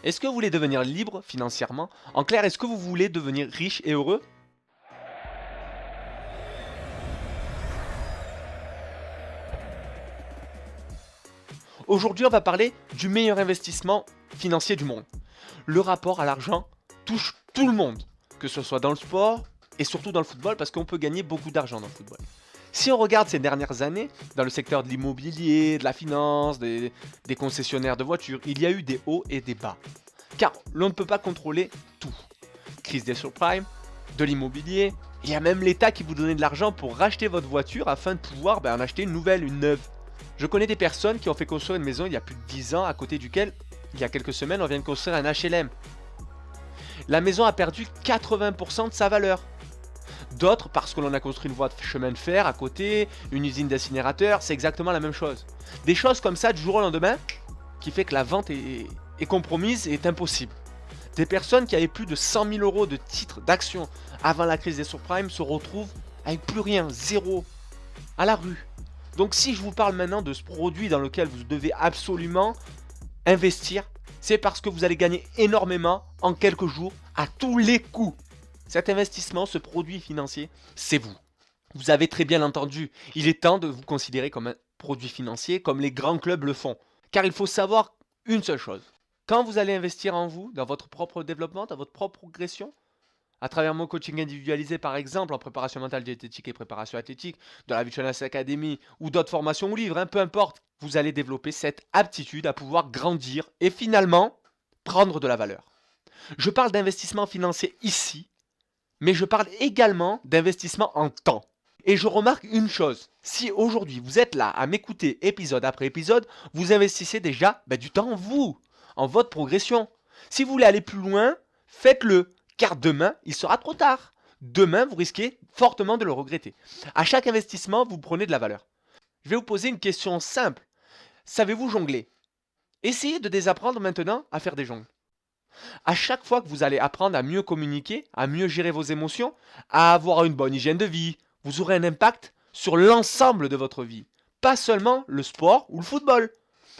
Est-ce que vous voulez devenir libre financièrement? En clair, est-ce que vous voulez devenir riche et heureux? Aujourd'hui, on va parler du meilleur investissement financier du monde. Le rapport à l'argent touche tout le monde, que ce soit dans le sport et surtout dans le football, parce qu'on peut gagner beaucoup d'argent dans le football. Si on regarde ces dernières années, dans le secteur de l'immobilier, de la finance, des concessionnaires de voitures, il y a eu des hauts et des bas. Car l'on ne peut pas contrôler tout. Crise des subprimes, de l'immobilier, il y a même l'État qui vous donnait de l'argent pour racheter votre voiture afin de pouvoir en acheter une nouvelle, une neuve. Je connais des personnes qui ont fait construire une maison il y a plus de 10 ans, à côté duquel, il y a quelques semaines, on vient de construire un HLM. La maison a perdu 80% de sa valeur. D'autres, parce que l'on a construit une voie de chemin de fer à côté, une usine d'incinérateur, c'est exactement la même chose. Des choses comme ça du jour au lendemain, qui fait que la vente est compromise et est impossible. Des personnes qui avaient plus de 100 000 euros de titres d'action avant la crise des subprimes se retrouvent avec plus rien, zéro, à la rue. Donc si je vous parle maintenant de ce produit dans lequel vous devez absolument investir, c'est parce que vous allez gagner énormément en quelques jours à tous les coups. Cet investissement, ce produit financier, c'est vous. Vous avez très bien entendu, il est temps de vous considérer comme un produit financier, comme les grands clubs le font. Car il faut savoir une seule chose. Quand vous allez investir en vous, dans votre propre développement, dans votre propre progression, à travers mon coaching individualisé par exemple, en préparation mentale diététique et préparation athlétique, de la Vitruvians Academy ou d'autres formations ou livres, peu importe, vous allez développer cette aptitude à pouvoir grandir et finalement prendre de la valeur. Je parle d'investissement financier ici, mais je parle également d'investissement en temps. Et je remarque une chose, si aujourd'hui vous êtes là à m'écouter épisode après épisode, vous investissez déjà du temps en vous, en votre progression. Si vous voulez aller plus loin, faites-le, car demain, il sera trop tard. Demain, vous risquez fortement de le regretter. À chaque investissement, vous prenez de la valeur. Je vais vous poser une question simple. Savez-vous jongler? Essayez de désapprendre maintenant à faire des jongles. À chaque fois que vous allez apprendre à mieux communiquer, à mieux gérer vos émotions, à avoir une bonne hygiène de vie, vous aurez un impact sur l'ensemble de votre vie. Pas seulement le sport ou le football.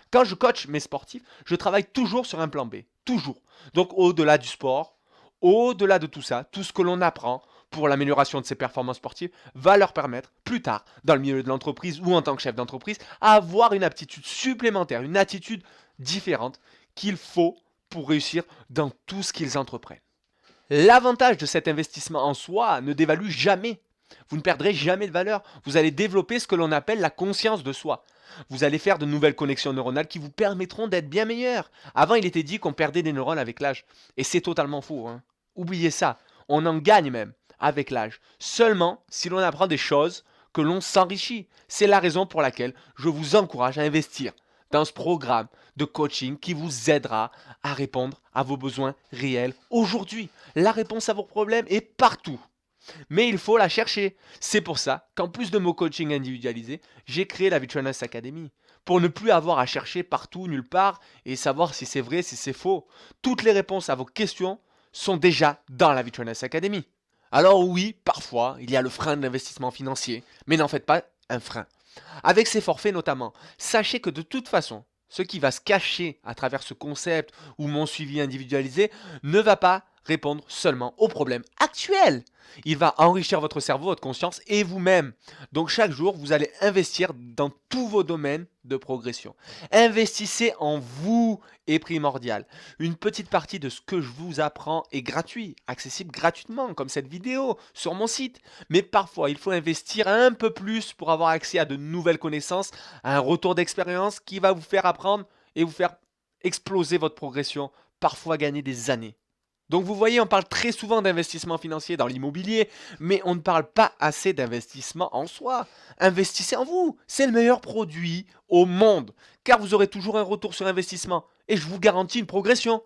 Quand je coach mes sportifs, je travaille toujours sur un plan B. Toujours. Donc au-delà du sport, au-delà de tout ça, tout ce que l'on apprend pour l'amélioration de ses performances sportives va leur permettre, plus tard, dans le milieu de l'entreprise ou en tant que chef d'entreprise, à avoir une aptitude supplémentaire, une attitude différente qu'il faut pour réussir dans tout ce qu'ils entreprennent. L'avantage de cet investissement en soi ne dévalue jamais. Vous ne perdrez jamais de valeur. Vous allez développer ce que l'on appelle la conscience de soi. Vous allez faire de nouvelles connexions neuronales qui vous permettront d'être bien meilleur. Avant, il était dit qu'on perdait des neurones avec l'âge. Et c'est totalement faux. Oubliez ça. On en gagne même avec l'âge. Seulement si l'on apprend des choses que l'on s'enrichit. C'est la raison pour laquelle je vous encourage à investir dans ce programme de coaching qui vous aidera à répondre à vos besoins réels aujourd'hui. La réponse à vos problèmes est partout. Mais il faut la chercher. C'est pour ça qu'en plus de mon coaching individualisé, j'ai créé la Vitruvians Academy. Pour ne plus avoir à chercher partout, nulle part, et savoir si c'est vrai, si c'est faux. Toutes les réponses à vos questions sont déjà dans la Vitruvians Academy. Alors oui, parfois, il y a le frein de l'investissement financier, mais n'en faites pas un frein. Avec ces forfaits notamment, sachez que de toute façon, ce qui va se cacher à travers ce concept ou mon suivi individualisé ne va pas répondre seulement aux problèmes actuels. Il va enrichir votre cerveau, votre conscience et vous-même. Donc chaque jour, vous allez investir dans tous vos domaines de progression. Investissez en vous est primordial. Une petite partie de ce que je vous apprends est gratuit, accessible gratuitement, comme cette vidéo sur mon site. Mais parfois, il faut investir un peu plus pour avoir accès à de nouvelles connaissances, à un retour d'expérience qui va vous faire apprendre et vous faire exploser votre progression, parfois gagner des années. Donc vous voyez, on parle très souvent d'investissement financier dans l'immobilier, mais on ne parle pas assez d'investissement en soi. Investissez en vous, c'est le meilleur produit au monde, car vous aurez toujours un retour sur investissement, et je vous garantis une progression.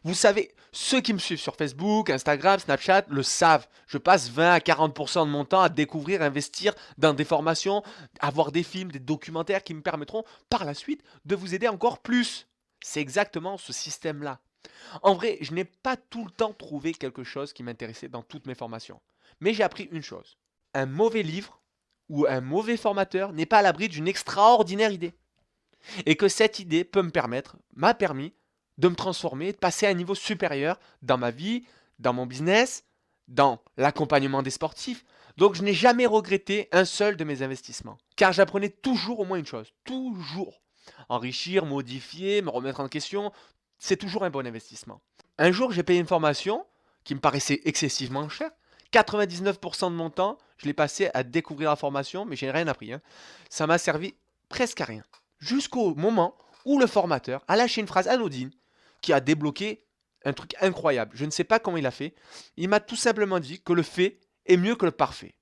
Vous savez, ceux qui me suivent sur Facebook, Instagram, Snapchat le savent. Je passe 20 à 40% de mon temps à découvrir, investir dans des formations, avoir des films, des documentaires qui me permettront par la suite de vous aider encore plus. C'est exactement ce système-là. En vrai, je n'ai pas tout le temps trouvé quelque chose qui m'intéressait dans toutes mes formations. Mais j'ai appris une chose. Un mauvais livre ou un mauvais formateur n'est pas à l'abri d'une extraordinaire idée. Et que cette idée m'a permis de me transformer, de passer à un niveau supérieur dans ma vie, dans mon business, dans l'accompagnement des sportifs. Donc je n'ai jamais regretté un seul de mes investissements. Car j'apprenais toujours au moins une chose. Toujours. Enrichir, modifier, me remettre en question, c'est toujours un bon investissement. Un jour, j'ai payé une formation qui me paraissait excessivement chère. 99% de mon temps, je l'ai passé à découvrir la formation, mais j'ai rien appris, hein. Ça m'a servi presque à rien. Jusqu'au moment où le formateur a lâché une phrase anodine qui a débloqué un truc incroyable. Je ne sais pas comment il a fait. Il m'a tout simplement dit que le fait est mieux que le parfait.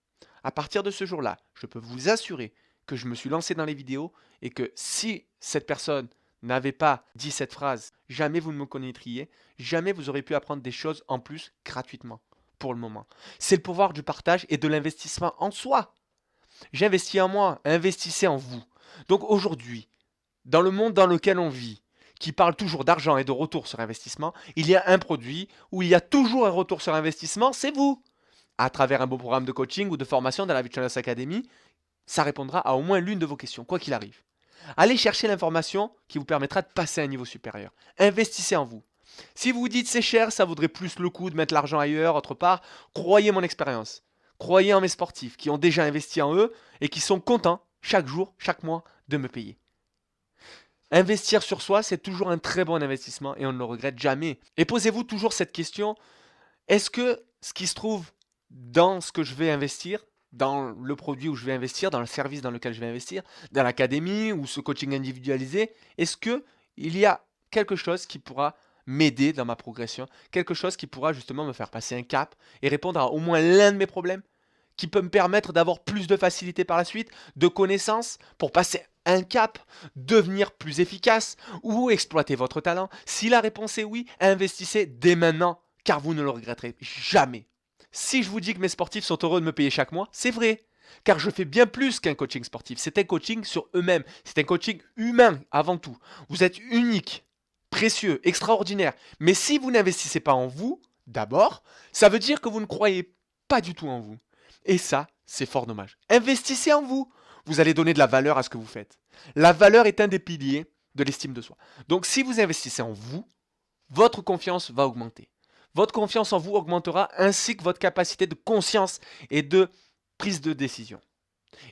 À partir de ce jour-là, je peux vous assurer que je me suis lancé dans les vidéos et que si cette personne n'avait pas dit cette phrase, jamais vous ne me connaîtriez, jamais vous aurez pu apprendre des choses en plus gratuitement pour le moment. C'est le pouvoir du partage et de l'investissement en soi. J'investis en moi, investissez en vous. Donc aujourd'hui, dans le monde dans lequel on vit, qui parle toujours d'argent et de retour sur investissement, il y a un produit où il y a toujours un retour sur investissement, c'est vous. À travers un beau programme de coaching ou de formation dans la Vitruvians Academy, ça répondra à au moins l'une de vos questions, quoi qu'il arrive. Allez chercher l'information qui vous permettra de passer à un niveau supérieur. Investissez en vous. Si vous vous dites c'est cher, ça vaudrait plus le coup de mettre l'argent ailleurs, autre part, croyez mon expérience. Croyez en mes sportifs qui ont déjà investi en eux et qui sont contents chaque jour, chaque mois de me payer. Investir sur soi, c'est toujours un très bon investissement et on ne le regrette jamais. Et posez-vous toujours cette question, est-ce que ce qui se trouve dans ce que je vais investir, dans le produit où je vais investir, dans le service dans lequel je vais investir, dans l'académie ou ce coaching individualisé, est-ce que il y a quelque chose qui pourra m'aider dans ma progression, quelque chose qui pourra justement me faire passer un cap et répondre à au moins l'un de mes problèmes, qui peut me permettre d'avoir plus de facilité par la suite, de connaissances pour passer un cap, devenir plus efficace ou exploiter votre talent? Si la réponse est oui, investissez dès maintenant, car vous ne le regretterez jamais. Si je vous dis que mes sportifs sont heureux de me payer chaque mois, c'est vrai. Car je fais bien plus qu'un coaching sportif. C'est un coaching sur eux-mêmes. C'est un coaching humain avant tout. Vous êtes unique, précieux, extraordinaire. Mais si vous n'investissez pas en vous, d'abord, ça veut dire que vous ne croyez pas du tout en vous. Et ça, c'est fort dommage. Investissez en vous. Vous allez donner de la valeur à ce que vous faites. La valeur est un des piliers de l'estime de soi. Donc si vous investissez en vous, votre confiance va augmenter. Votre confiance en vous augmentera ainsi que votre capacité de conscience et de prise de décision.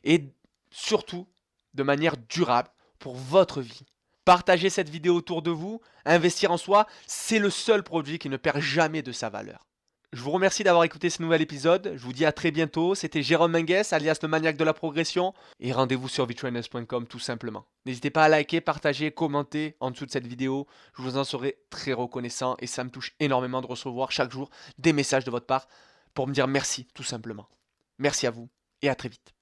Et surtout, de manière durable pour votre vie. Partagez cette vidéo autour de vous. Investir en soi, c'est le seul produit qui ne perd jamais de sa valeur. Je vous remercie d'avoir écouté ce nouvel épisode. Je vous dis à très bientôt. C'était Jérôme Menguès, alias le maniaque de la progression. Et rendez-vous sur vitruvians.com tout simplement. N'hésitez pas à liker, partager, commenter en dessous de cette vidéo. Je vous en serai très reconnaissant et ça me touche énormément de recevoir chaque jour des messages de votre part pour me dire merci tout simplement. Merci à vous et à très vite.